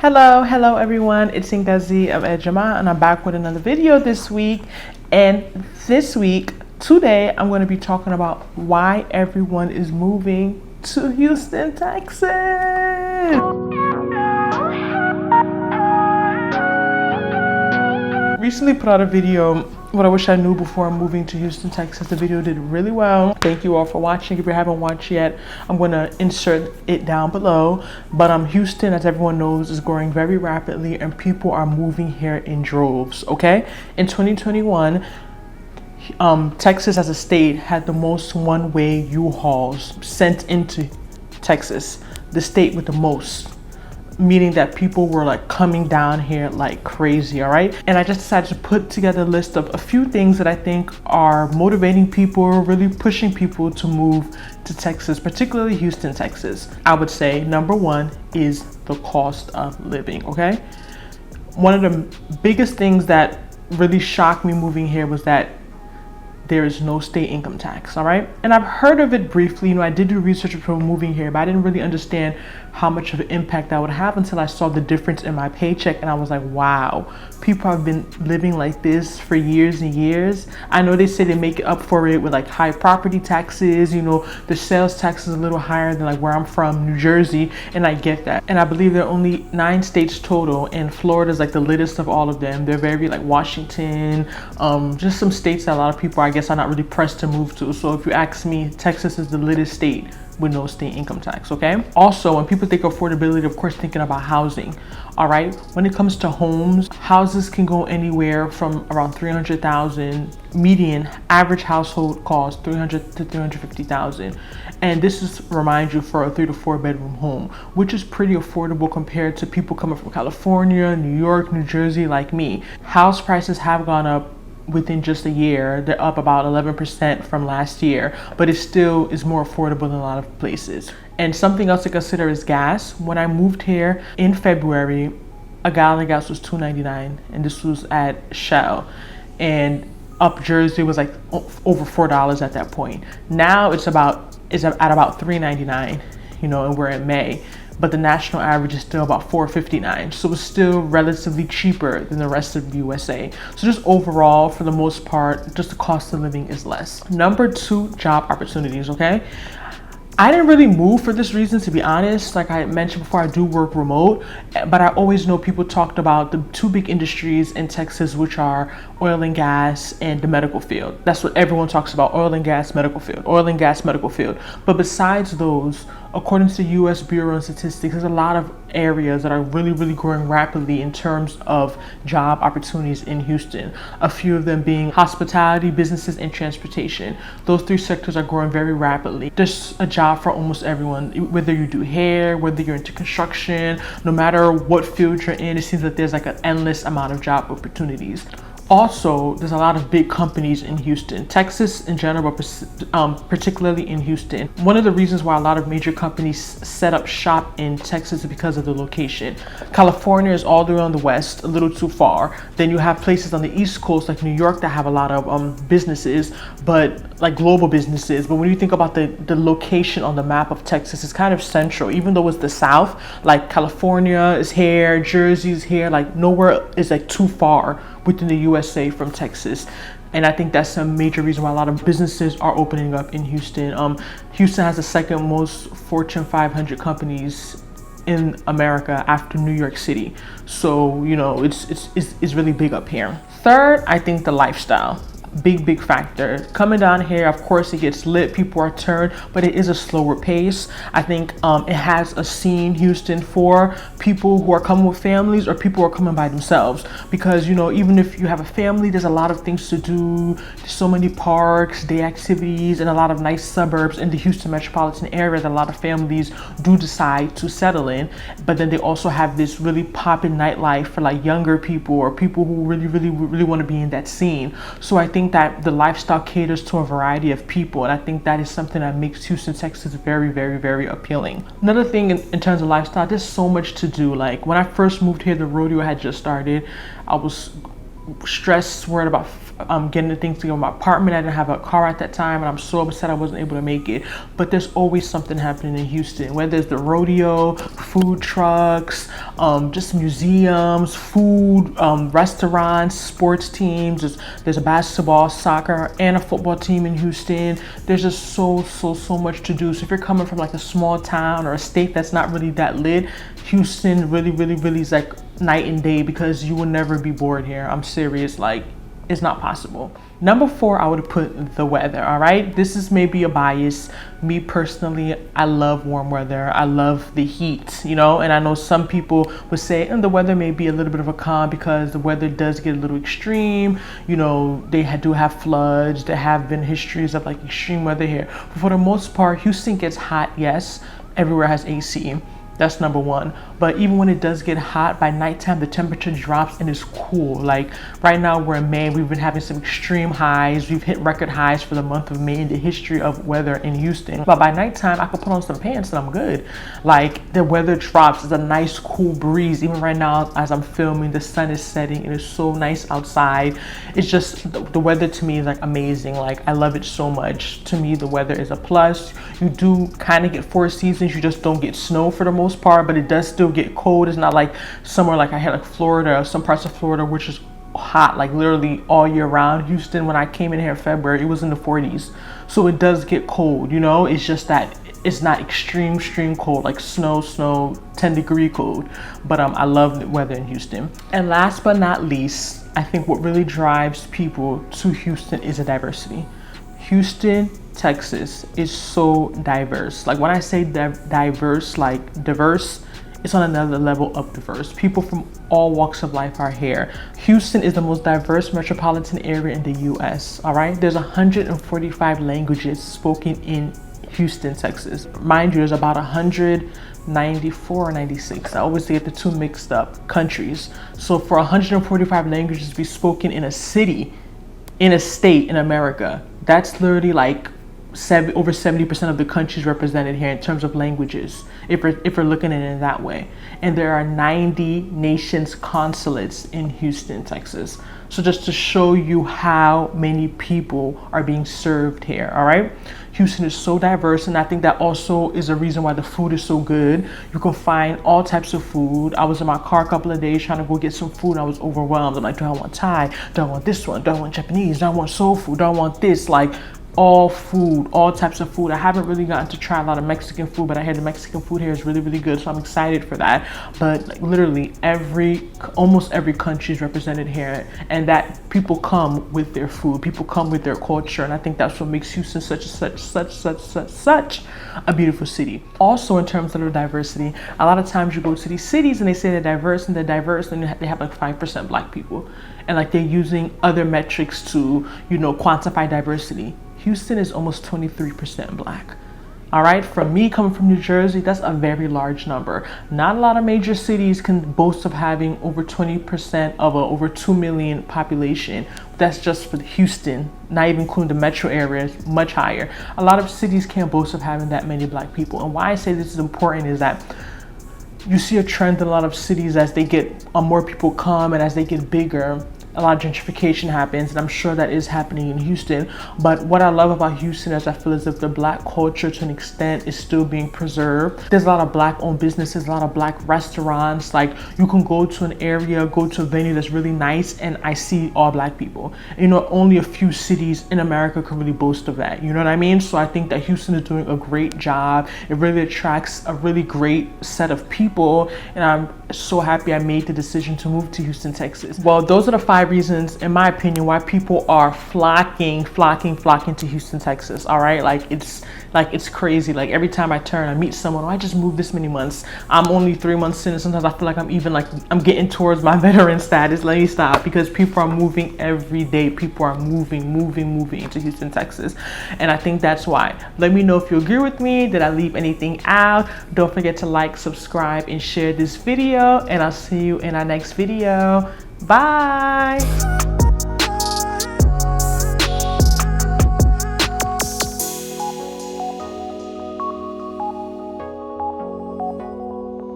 Hello everyone, it's Ngozi of Ejima and I'm back with another video this week. And today I'm going to be talking about why everyone is moving to Houston, Texas. Recently put out a video, what I wish I knew before moving to Houston, Texas. The video did really well. Thank you all for watching. If you haven't watched yet, I'm going to insert it down below. But Houston, as everyone knows, is growing very rapidly and people are moving here in droves, okay? In 2021, Texas as a state had the most one-way U-Hauls sent into Texas, the state with the most, meaning that people were like coming down here like crazy. All right, and I just decided to put together a list of a few things that I think are motivating people, really pushing people to move to Texas, particularly Houston, Texas. I would say number one is the cost of living. Okay, one of the biggest things that really shocked me moving here was that there is no state income tax. All right, and I've heard of it briefly. I did do research before moving here, but I didn't really understand how much of an impact that would have until I saw the difference in my paycheck, and I was like, wow, people have been living like this for years and years. I know they say they make up for it with like high property taxes, the sales tax is a little higher than like where I'm from, New Jersey, and I get that. And I believe there are only 9 states total, and Florida is like the littest of all of them. They're very like Washington, just some states that a lot of people, I guess, are not really pressed to move to. So if you ask me, Texas is the littest state with no state income tax. Okay, also when people think affordability, of course thinking about housing. All right, when it comes to homes, houses can go anywhere from around 300,000 median. Average household cost 300 to 350,000, and this is, remind you, for a 3 to 4 bedroom home, which is pretty affordable compared to people coming from California, New York, New Jersey like me. House prices have gone up within just a year. They're up about 11% from last year, but it still is more affordable than a lot of places. And something else to consider is gas. When I moved here in February, a gallon of gas was $2.99, and this was at Shell. And up Jersey was like over $4 at that point. Now it's at about $3.99, and we're in May. But the national average is still about $4.59. So it's still relatively cheaper than the rest of the USA. So just overall, for the most part, just the cost of living is less. Number 2, job opportunities, okay? I didn't really move for this reason, to be honest. Like I mentioned before, I do work remote, but I always know people talked about the 2 big industries in Texas, which are oil and gas and the medical field. That's what everyone talks about: oil and gas, medical field, oil and gas, medical field. But besides those, according to the U.S. Bureau of Statistics, there's a lot of areas that are really, really growing rapidly in terms of job opportunities in Houston. A few of them being hospitality, businesses, and transportation. Those 3 sectors are growing very rapidly. There's a job for almost everyone, whether you do hair, whether you're into construction, no matter what field you're in, it seems that there's like an endless amount of job opportunities. Also, there's a lot of big companies in Houston, Texas in general, but particularly in Houston. One of the reasons why a lot of major companies set up shop in Texas is because of the location. California is all the way on the west, a little too far. Then you have places on the East Coast like New York that have a lot of businesses, but like global businesses. But when you think about the location on the map of Texas, it's kind of central, even though it's the South. Like California is here, Jersey is here, like nowhere is like too far within the USA from Texas. And I think that's a major reason why a lot of businesses are opening up in Houston. Houston has the second most Fortune 500 companies in America after New York City. So, it's really big up here. Third, I think the lifestyle. Big factor. Coming down here, of course, it gets lit, people are turned, but it is a slower pace. I think it has a scene, Houston, for people who are coming with families or people who are coming by themselves, because even if you have a family, there's a lot of things to do. There's so many parks, day activities, and a lot of nice suburbs in the Houston metropolitan area that a lot of families do decide to settle in. But then they also have this really poppin' nightlife for like younger people or people who really want to be in that scene. So I think that the lifestyle caters to a variety of people, and I think that is something that makes Houston, Texas very appealing. Another thing in terms of lifestyle, there's so much to do. Like when I first moved here, the rodeo had just started. I was stressed, worried about getting the things to go in my apartment. I didn't have a car at that time, and I'm so upset I wasn't able to make it. But there's always something happening in Houston, whether it's the rodeo, food trucks, just museums, food, restaurants, sports teams. There's a basketball, soccer, and a football team in Houston. There's just so much to do. So if you're coming from like a small town or a state that's not really that lit, Houston really is like night and day, because you will never be bored here. I'm serious, like it's not possible. Number 4, I would put the weather. All right, this is maybe a bias. Me personally, I love warm weather. I love the heat, you know, and I know some people would say, and the weather may be a little bit of a con because the weather does get a little extreme. You know, they do have floods. There have been histories of like extreme weather here. But for the most part, Houston gets hot. Yes, everywhere has AC. That's number 1. But even when it does get hot, by nighttime, the temperature drops and it's cool. Like right now we're in May, we've been having some extreme highs. We've hit record highs for the month of May in the history of weather in Houston. But by nighttime, I could put on some pants and I'm good. Like the weather drops, it's a nice cool breeze. Even right now, as I'm filming, the sun is setting. It is so nice outside. It's just, the weather to me is like amazing. Like I love it so much. To me, the weather is a plus. You do kind of get 4 seasons. You just don't get snow for the most part, but it does still get cold. It's not like somewhere like I had like Florida, some parts of Florida which is hot like literally all year round. Houston, when I came in here in February, it was in the 40s, so it does get cold, you know. It's just that it's not extreme cold like snow 10-degree cold. But I love the weather in Houston. And last but not least, I think what really drives people to Houston is the diversity. Houston, Texas is so diverse. Like when I say diverse, like diverse, it's on another level of diverse. People from all walks of life are here. Houston is the most diverse metropolitan area in the US, all right? There's 145 languages spoken in Houston, Texas. Mind you, there's about 194 or 96. I always get the two mixed up countries. So for 145 languages to be spoken in a city, in a state in America, that's literally like over 70% of the countries represented here in terms of languages, if we're looking at it that way. And there are 90 nations consulates in Houston, Texas. So just to show you how many people are being served here, all right? Houston is so diverse, and I think that also is a reason why the food is so good. You can find all types of food. I was in my car a couple of days trying to go get some food, and I was overwhelmed. I'm like, do I want Thai? Do I want this one? Do I want Japanese? Do I want soul food? Do I want this? Like, all food, all types of food. I haven't really gotten to try a lot of Mexican food, but I hear the Mexican food here is really good, so I'm excited for that. But like, literally almost every country is represented here, and that people come with their food, people come with their culture, and I think that's what makes Houston such a beautiful city. Also, in terms of the diversity, a lot of times you go to these cities and they say they're diverse, and they have like 5% Black people, and like they're using other metrics to, you know, quantify diversity. Houston is almost 23% Black. All right, from me coming from New Jersey, that's a very large number. Not a lot of major cities can boast of having over 20% of a over 2 million population. That's just for Houston, not even including the metro areas, much higher. A lot of cities can't boast of having that many Black people. And why I say this is important is that you see a trend in a lot of cities as they get more people come, and as they get bigger, a lot of gentrification happens, and I'm sure that is happening in Houston. But what I love about Houston is I feel as if the Black culture to an extent is still being preserved. There's a lot of Black owned businesses, a lot of Black restaurants. Like you can go to an area, go to a venue that's really nice, and I see all Black people. You know, only a few cities in America can really boast of that. You know what I mean? So I think that Houston is doing a great job. It really attracts a really great set of people, and I'm so happy I made the decision to move to Houston, Texas. Well, those are the 5 reasons, in my opinion, why people are flocking to Houston, Texas. All right, it's crazy. Like every time I turn, I meet someone, oh, I just moved this many months. I'm only 3 months in, and sometimes I feel like I'm getting towards my veteran status. Let me stop, because people are moving every day. People are moving into Houston, Texas, and I think that's why. Let me know if you agree with me. Did I leave anything out? Don't forget to like, subscribe, and share this video, and I'll see you in our next video. Bye.